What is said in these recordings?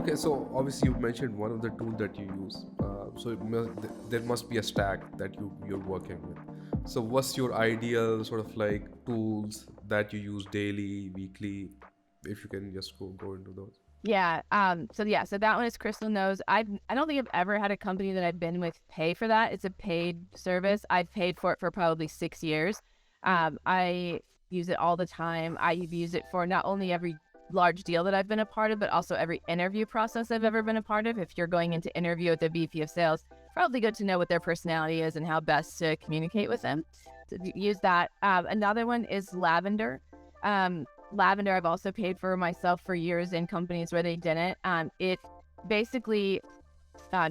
Okay, so obviously you mentioned one of the tools that you use. So there must be a stack that you're working with. So what's your ideal sort of like tools that you use daily, weekly? If you can just go into those. Yeah. So that one is Crystal knows. I don't think I've ever had a company that I've been with pay for that. It's a paid service. I've paid for it for probably 6 years. I use it all the time. I use it for not only every large deal that I've been a part of, but also every interview process I've ever been a part of. If you're going into interview with the VP of sales, probably good to know what their personality is and how best to communicate with them. So use that. Another one is Lavender. Lavender, I've also paid for myself for years in companies where they didn't. It basically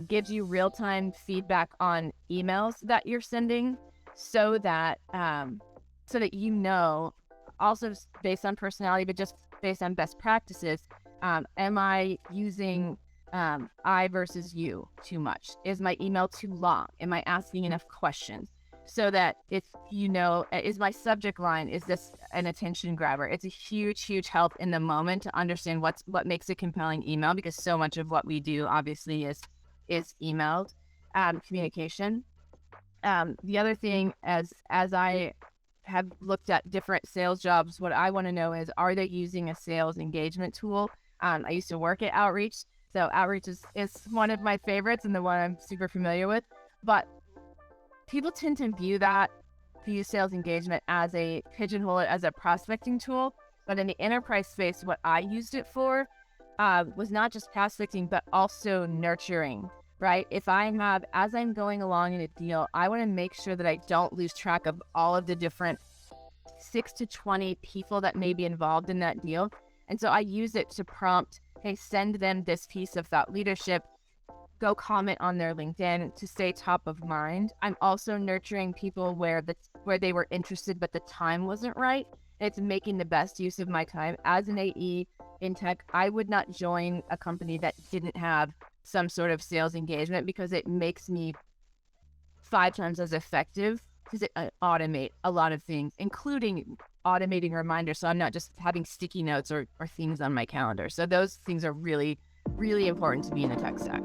gives you real-time feedback on emails that you're sending, so that you know, also based on personality, but just based on best practices. Am I using I versus you too much? Is my email too long? Am I asking enough questions? So that if is my subject line, is this an attention grabber? It's a huge help in the moment to understand what makes a compelling email, because so much of what we do obviously is emailed communication. The other thing, as I have looked at different sales jobs, what I want to know is, are they using a sales engagement tool? I used to work at Outreach, so Outreach is one of my favorites and the one I'm super familiar with. But people tend to view sales engagement as pigeonhole it as a prospecting tool. But in the enterprise space, what I used it for was not just prospecting, but also nurturing, right? As I'm going along in a deal, I want to make sure that I don't lose track of all of the different 6 to 20 people that may be involved in that deal. And so I use it to prompt, hey, send them this piece of thought leadership. Go comment on their LinkedIn to stay top of mind. I'm also nurturing people where they were interested, but the time wasn't right. It's making the best use of my time. As an AE in tech, I would not join a company that didn't have some sort of sales engagement, because it makes me 5 times as effective, because it automate a lot of things, including automating reminders. So I'm not just having sticky notes or things on my calendar. So those things are really, really important to me in the tech stack.